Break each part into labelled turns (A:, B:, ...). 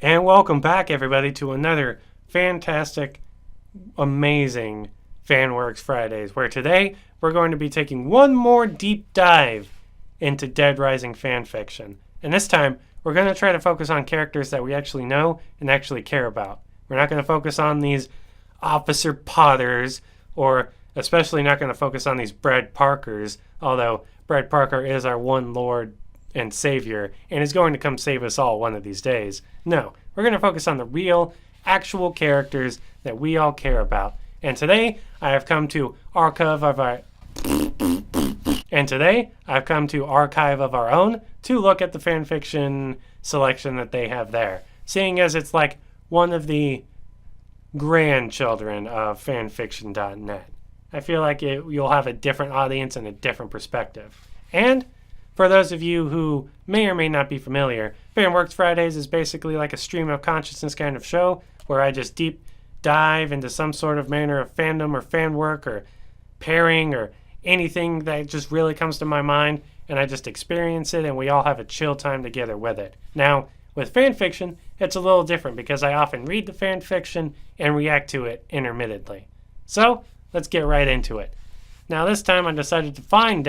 A: And welcome back, everybody, to another fantastic, amazing Fanworks Fridays, where today we're going to be taking one more deep dive into Dead Rising fanfiction. And this time, we're going to try to focus on characters that we actually know and actually care about. We're not going to focus on these Officer Potters, or especially not going to focus on these Brad Parkers, although Brad Parker is our one Lord and Savior, and is going to come save us all one of these days. No, we're going to focus on the real, actual characters that we all care about. And today, I've come to Archive of Our Own to look at the fanfiction selection that they have there, seeing as it's like one of the grandchildren of fanfiction.net. I feel like you'll have a different audience and a different perspective. And for those of you who may or may not be familiar, Fanworks Fridays is basically like a stream of consciousness kind of show where I just deep dive into some sort of manner of fandom or fan work or pairing or anything that just really comes to my mind, and I just experience it and we all have a chill time together with it. Now, with fanfiction, it's a little different because I often read the fanfiction and react to it intermittently. So, let's get right into it. Now, this time I decided to find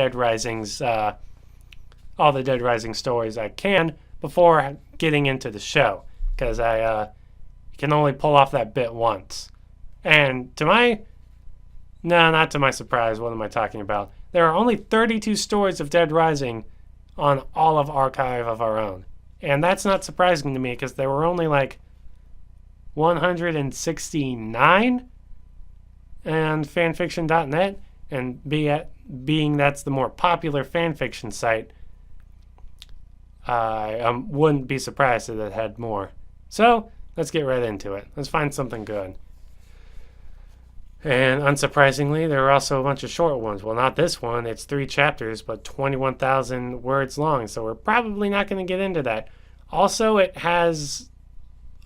A: all the Dead Rising stories I can before getting into the show, because I can only pull off that bit once. And not to my surprise, what am I talking about? There are only 32 stories of Dead Rising on all of Archive of Our Own. And that's not surprising to me because there were only like 169 and fanfiction.net, and being that's the more popular fanfiction site, I wouldn't be surprised if it had more. So, let's get right into it. Let's find something good. And unsurprisingly, there are also a bunch of short ones. Well, not this one. It's 3 chapters, but 21,000 words long. So we're probably not going to get into that. Also, it has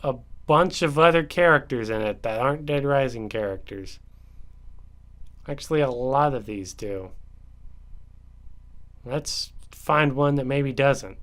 A: a bunch of other characters in it that aren't Dead Rising characters. Actually, a lot of these do. Let's find one that maybe doesn't.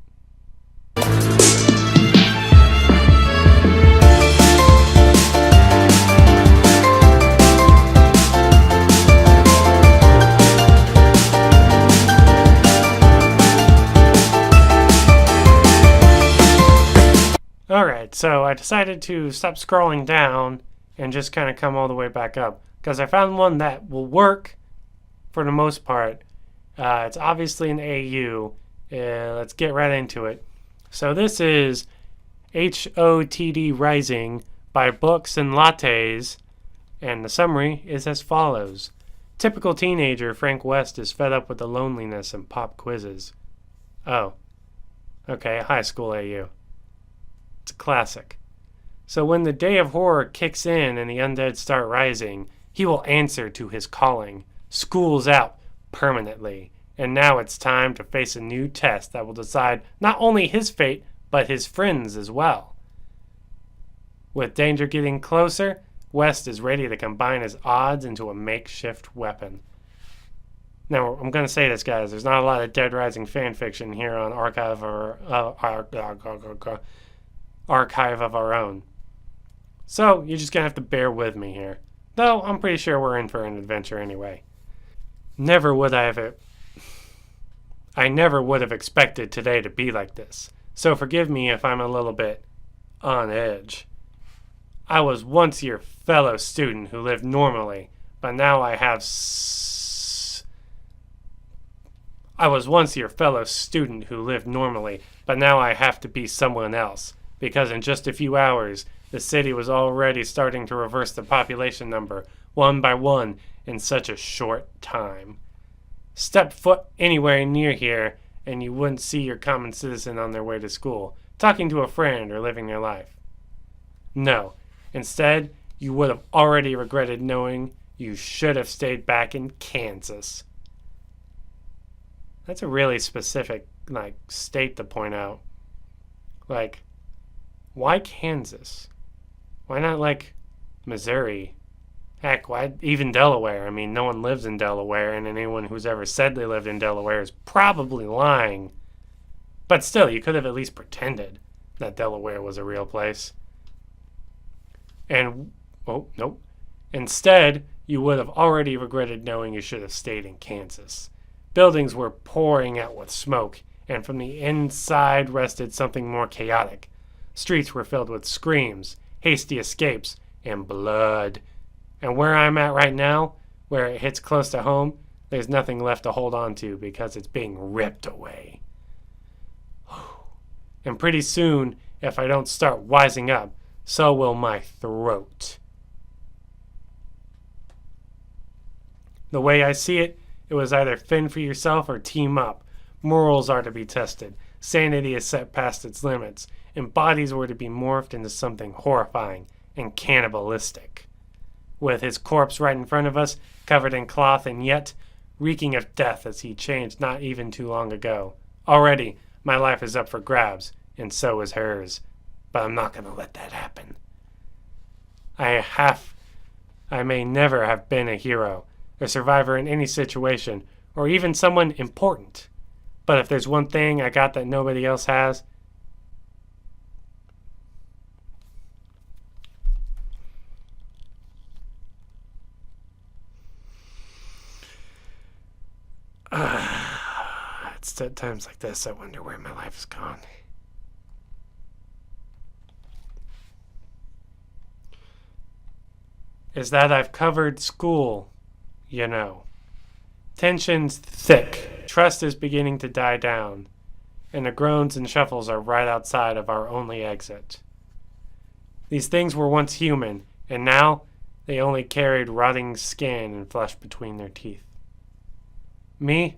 A: Alright, so I decided to stop scrolling down and just kind of come all the way back up, because I found one that will work for the most part. It's obviously an AU. Let's get right into it. So this is HOTD Rising by Books and Lattes, and the summary is as follows. Typical teenager Frank West is fed up with the loneliness and pop quizzes. Oh, okay, high school AU. It's a classic. So when the day of horror kicks in and the undead start rising, he will answer to his calling. School's out permanently. And now it's time to face a new test that will decide not only his fate, but his friends as well. With danger getting closer, West is ready to combine his odds into a makeshift weapon. Now, I'm going to say this, guys. There's not a lot of Dead Rising fanfiction here on Archive of Our Own. So, you're just going to have to bear with me here. Though, I'm pretty sure we're in for an adventure anyway. I never would have expected today to be like this, so forgive me if I'm a little bit on edge. I was once your fellow student who lived normally, but now I have to be someone else, because in just a few hours, the city was already starting to reverse the population number, one by one, in such a short time. Step foot anywhere near here, and you wouldn't see your common citizen on their way to school, talking to a friend or living their life. No, instead, you would have already regretted knowing you should have stayed back in Kansas. That's a really specific, state to point out. Why Kansas? Why not, Missouri? Heck, why even Delaware? I mean, no one lives in Delaware, and anyone who's ever said they lived in Delaware is probably lying. But still, you could have at least pretended. that Delaware was a real place. And, oh, nope. Instead, you would have already regretted knowing you should have stayed in Kansas. Buildings were pouring out with smoke, and from the inside rested something more chaotic. Streets were filled with screams, hasty escapes, and blood. And where I'm at right now, where it hits close to home, there's nothing left to hold on to because it's being ripped away. And pretty soon, if I don't start wising up, so will my throat. The way I see it, it was either fend for yourself or team up. Morals are to be tested. Sanity is set past its limits. And bodies were to be morphed into something horrifying and cannibalistic. With his corpse right in front of us, covered in cloth and yet reeking of death as he changed not even too long ago. Already, my life is up for grabs, and so is hers. But I'm not going to let that happen. I may never have been a hero, a survivor in any situation, or even someone important. But if there's one thing I got that nobody else has, it's at times like this I wonder where my life has gone. Is that I've covered school, you know. Tension's thick. Trust is beginning to die down. And the groans and shuffles are right outside of our only exit. These things were once human, and now they only carried rotting skin and flesh between their teeth. Me?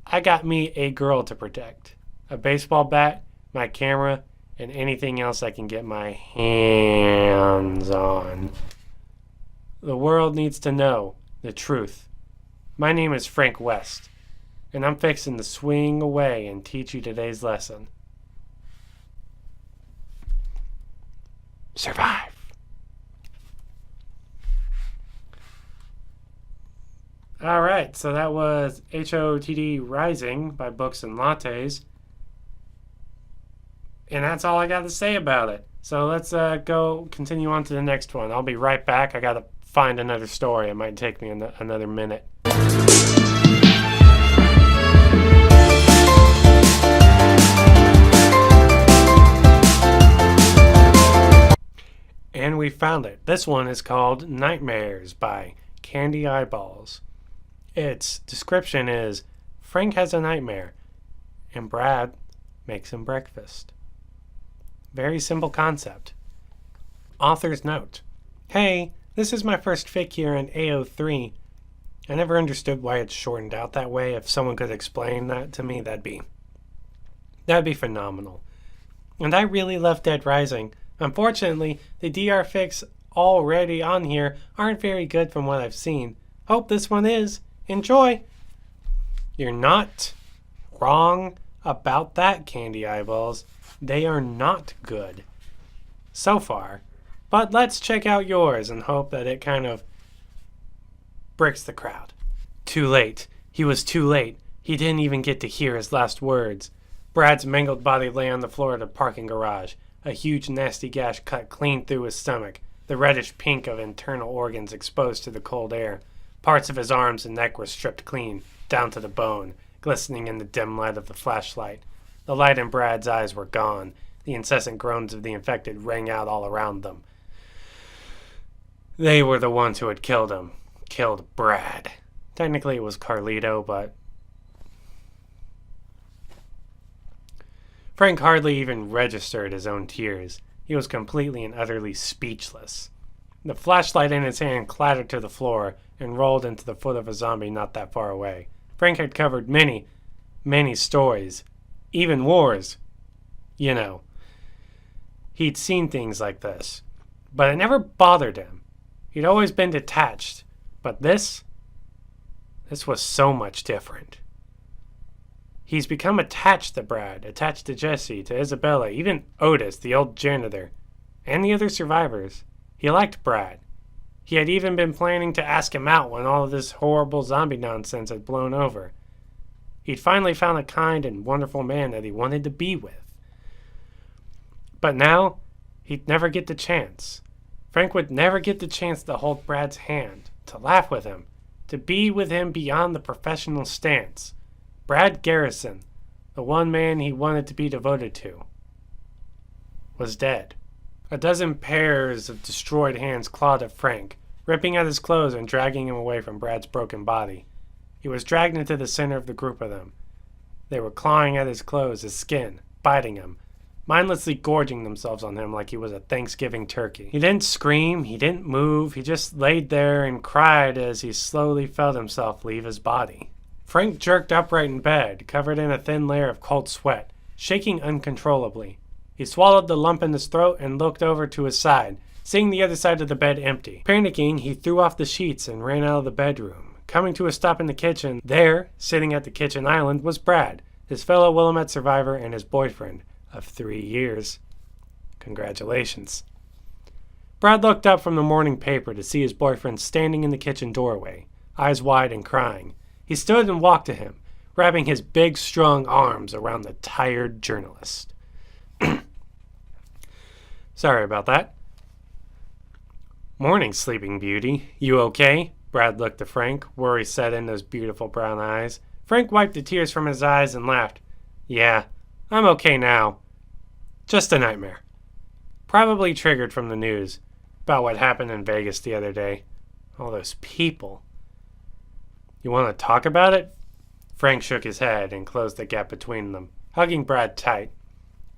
A: I got me a girl to protect. A baseball bat, my camera, and anything else I can get my hands on. The world needs to know the truth. My name is Frank West, and I'm fixing to swing away and teach you today's lesson. Survive. Alright, so that was HOTD Rising by Books and Lattes. And that's all I got to say about it. So let's go continue on to the next one. I'll be right back. I got to find another story. It might take me another minute. And we found it. This one is called Nightmares by Candy Eyeballs. Its description is, Frank has a nightmare, and Brad makes him breakfast. Very simple concept. Author's note. Hey, this is my first fic here in AO3. I never understood why it's shortened out that way. If someone could explain that to me, that'd be phenomenal. And I really love Dead Rising. Unfortunately, the DR fics already on here aren't very good from what I've seen. Hope this one is. Enjoy! You're not wrong about that, Candy Eyeballs. They are not good. So far. But let's check out yours and hope that it kind of breaks the crowd. Too late. He was too late. He didn't even get to hear his last words. Brad's mangled body lay on the floor of the parking garage. A huge nasty gash cut clean through his stomach, the reddish pink of internal organs exposed to the cold air. Parts of his arms and neck were stripped clean, down to the bone, glistening in the dim light of the flashlight. The light in Brad's eyes were gone. The incessant groans of the infected rang out all around them. They were the ones who had killed him. Killed Brad. Technically it was Carlito, but Frank hardly even registered his own tears. He was completely and utterly speechless. The flashlight in his hand clattered to the floor and rolled into the foot of a zombie not that far away. Frank had covered many, many stories, even wars. You know. He'd seen things like this, but it never bothered him. He'd always been detached, but this was so much different. He's become attached to Brad, attached to Jesse, to Isabella, even Otis, the old janitor, and the other survivors. He liked Brad. He had even been planning to ask him out when all of this horrible zombie nonsense had blown over. He'd finally found a kind and wonderful man that he wanted to be with. But now, he'd never get the chance. Frank would never get the chance to hold Brad's hand, to laugh with him, to be with him beyond the professional stance. Brad Garrison, the one man he wanted to be devoted to, was dead. A dozen pairs of destroyed hands clawed at Frank, ripping at his clothes and dragging him away from Brad's broken body. He was dragged into the center of the group of them. They were clawing at his clothes, his skin, biting him, mindlessly gorging themselves on him like he was a Thanksgiving turkey. He didn't scream, he didn't move, he just laid there and cried as he slowly felt himself leave his body. Frank jerked upright in bed, covered in a thin layer of cold sweat, shaking uncontrollably. He swallowed the lump in his throat and looked over to his side, seeing the other side of the bed empty. Panicking, he threw off the sheets and ran out of the bedroom. Coming to a stop in the kitchen, there, sitting at the kitchen island, was Brad, his fellow Willamette survivor and his boyfriend of 3 years. Congratulations. Brad looked up from the morning paper to see his boyfriend standing in the kitchen doorway, eyes wide and crying. He stood and walked to him, wrapping his big, strong arms around the tired journalist. Sorry about that. Morning, Sleeping Beauty. You okay? Brad looked at Frank, worry set in those beautiful brown eyes. Frank wiped the tears from his eyes and laughed. Yeah, I'm okay now. Just a nightmare. Probably triggered from the news about what happened in Vegas the other day. All those people. You want to talk about it? Frank shook his head and closed the gap between them, hugging Brad tight.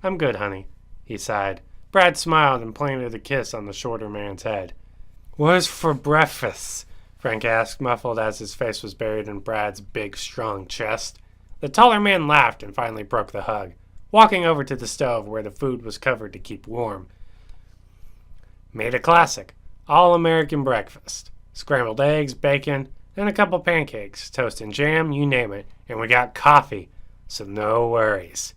A: I'm good, honey, he sighed. Brad smiled and planted a kiss on the shorter man's head. What's for breakfast? Frank asked, muffled as his face was buried in Brad's big, strong chest. The taller man laughed and finally broke the hug, walking over to the stove where the food was covered to keep warm. Made a classic, all-American breakfast. Scrambled eggs, bacon, and a couple pancakes, toast and jam, you name it, and we got coffee, so no worries.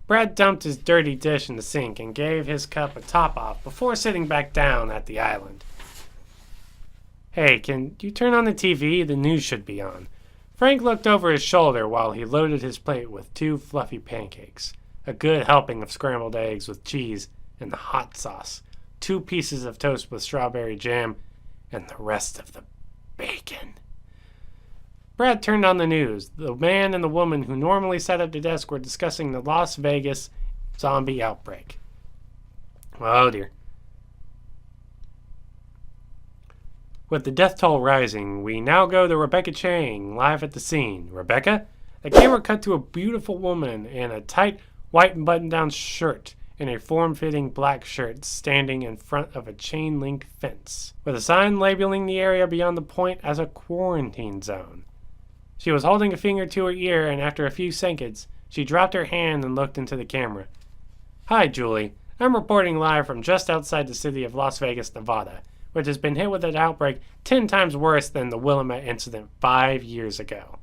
A: Brad dumped his dirty dish in the sink and gave his cup a top-off before sitting back down at the island. Hey, can you turn on the TV? The news should be on. Frank looked over his shoulder while he loaded his plate with 2 fluffy pancakes, a good helping of scrambled eggs with cheese and the hot sauce, 2 pieces of toast with strawberry jam, and the rest of the bacon. Brad turned on the news. The man and the woman who normally sat at the desk were discussing the Las Vegas zombie outbreak. Oh dear. With the death toll rising, we now go to Rebecca Chang, live at the scene. Rebecca? The camera cut to a beautiful woman in a tight white button-down shirt and a form-fitting black shirt standing in front of a chain-link fence, with a sign labeling the area beyond the point as a quarantine zone. She was holding a finger to her ear, and after a few seconds, she dropped her hand and looked into the camera. Hi, Julie. I'm reporting live from just outside the city of Las Vegas, Nevada, which has been hit with an outbreak 10 times worse than the Willamette incident 5 years ago.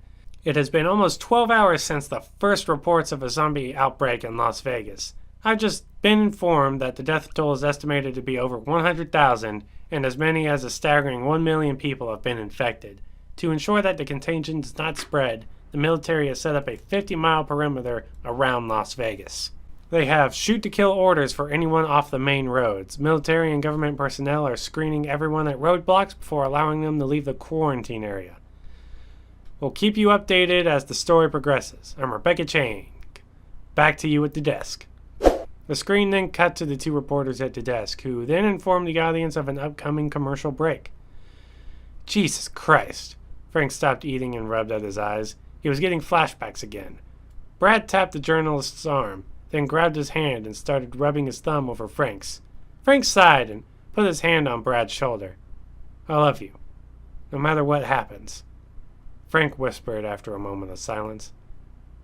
A: It has been almost 12 hours since the first reports of a zombie outbreak in Las Vegas. I've just been informed that the death toll is estimated to be over 100,000, and as many as a staggering 1 million people have been infected. To ensure that the contagion does not spread, the military has set up a 50-mile perimeter around Las Vegas. They have shoot-to-kill orders for anyone off the main roads. Military and government personnel are screening everyone at roadblocks before allowing them to leave the quarantine area. We'll keep you updated as the story progresses. I'm Rebecca Chang. Back to you at the desk. The screen then cut to the 2 reporters at the desk, who then informed the audience of an upcoming commercial break. Jesus Christ. Frank stopped eating and rubbed at his eyes. He was getting flashbacks again. Brad tapped the journalist's arm, then grabbed his hand and started rubbing his thumb over Frank's. Frank sighed and put his hand on Brad's shoulder. I love you, no matter what happens. Frank whispered after a moment of silence.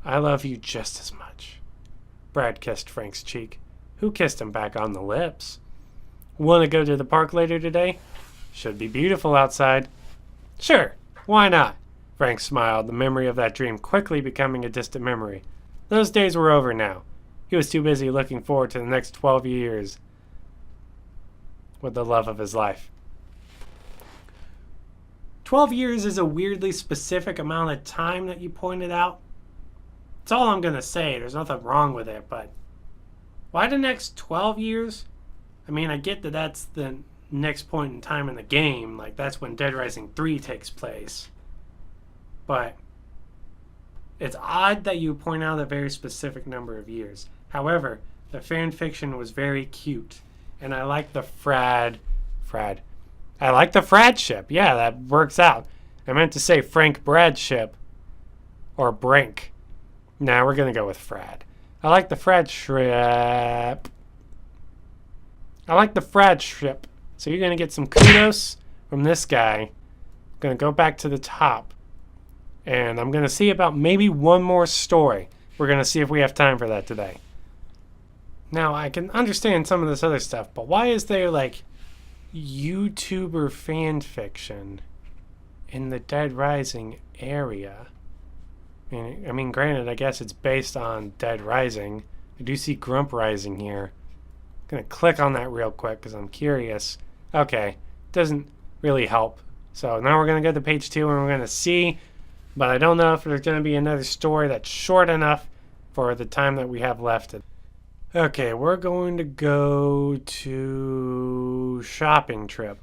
A: I love you just as much. Brad kissed Frank's cheek, who kissed him back on the lips. Want to go to the park later today? Should be beautiful outside. Sure, why not? Frank smiled, the memory of that dream quickly becoming a distant memory. Those days were over now. He was too busy looking forward to the next 12 years with the love of his life. 12 years is a weirdly specific amount of time that you pointed out. That's all I'm going to say. There's nothing wrong with it, but Why the next 12 years? I mean, I get that that's the next point in time in the game. Like, that's when Dead Rising 3 takes place. But it's odd that you point out a very specific number of years. However, the fan fiction was very cute. And I like the Frad. I like the Frad ship. Yeah, that works out. I meant to say Frank Brad ship. Or Brink. Nah, we're going to go with Frad. I like the Frad ship. So you're going to get some kudos from this guy. I'm going to go back to the top. And I'm going to see about maybe one more story. We're going to see if we have time for that today. Now, I can understand some of this other stuff, but why is there, like, YouTuber fan fiction in the Dead Rising area? I mean, granted, I guess it's based on Dead Rising. I do see Grump Rising here. I'm going to click on that real quick because I'm curious. Okay, doesn't really help. So now we're going to go to page 2 and we're going to see, but I don't know if there's going to be another story that's short enough for the time that we have left. Okay, we're going to go to Shopping Trip.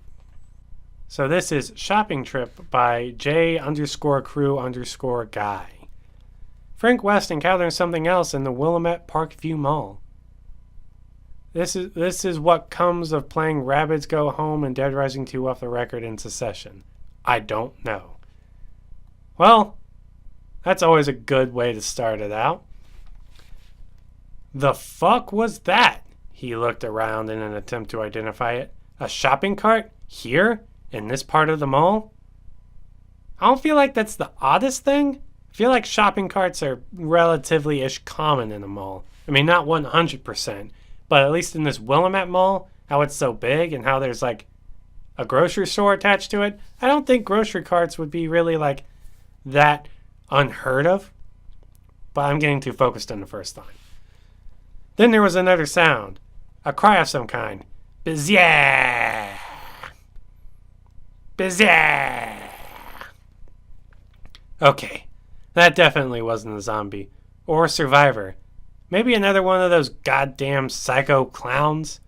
A: So this is Shopping Trip by J_crew_guy. Frank West encounters something else in the Willamette Parkview Mall. This is what comes of playing Rabbids Go Home and Dead Rising 2 off the record in succession. I don't know. Well, that's always a good way to start it out. The fuck was that? He looked around in an attempt to identify it. A shopping cart? Here? In this part of the mall? I don't feel like that's the oddest thing. I feel like shopping carts are relatively-ish common in a mall. I mean, not 100%, but at least in this Willamette mall, how it's so big and how there's, like, a grocery store attached to it, I don't think grocery carts would be really, like, that unheard of. But I'm getting too focused on the first line. Then there was another sound. A cry of some kind. Bizarre! Bizarre! Okay, that definitely wasn't a zombie. Or a survivor. Maybe another one of those goddamn psycho clowns?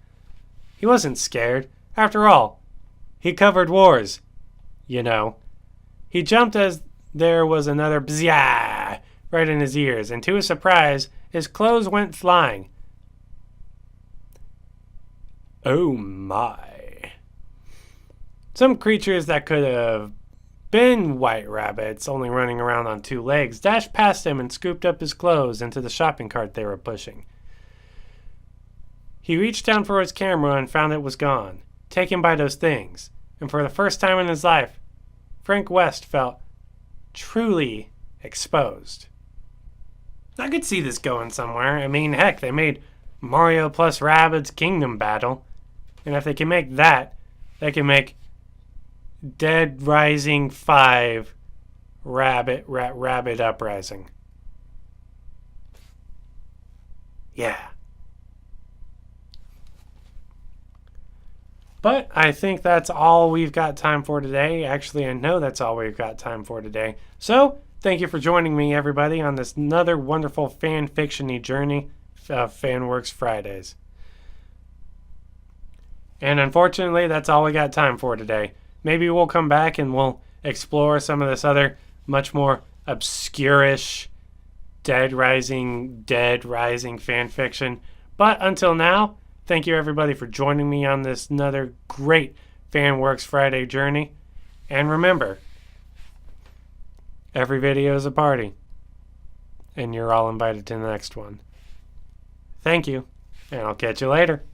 A: He wasn't scared. After all, he covered wars. You know. He jumped as there was another bzzah right in his ears, and to his surprise, his clothes went flying. Oh my. Some creatures that could have been white rabbits, only running around on 2 legs, dashed past him and scooped up his clothes into the shopping cart they were pushing. He reached down for his camera and found it was gone, taken by those things, and for the first time in his life, Frank West felt truly exposed. I could see this going somewhere. I mean, heck, they made Mario plus Rabbids Kingdom Battle, and if they can make that, they can make Dead Rising 5 Rabbit Uprising. Yeah. But I think that's all we've got time for today. Actually, I know that's all we've got time for today. So, thank you for joining me, everybody, on this another wonderful fan fiction-y journey of Fanworks Fridays. And unfortunately, that's all we got time for today. Maybe we'll come back and we'll explore some of this other much more obscure-ish Dead Rising fan fiction. But until now, thank you everybody for joining me on this another great Fanworks Friday journey. And remember, every video is a party. And you're all invited to the next one. Thank you, and I'll catch you later.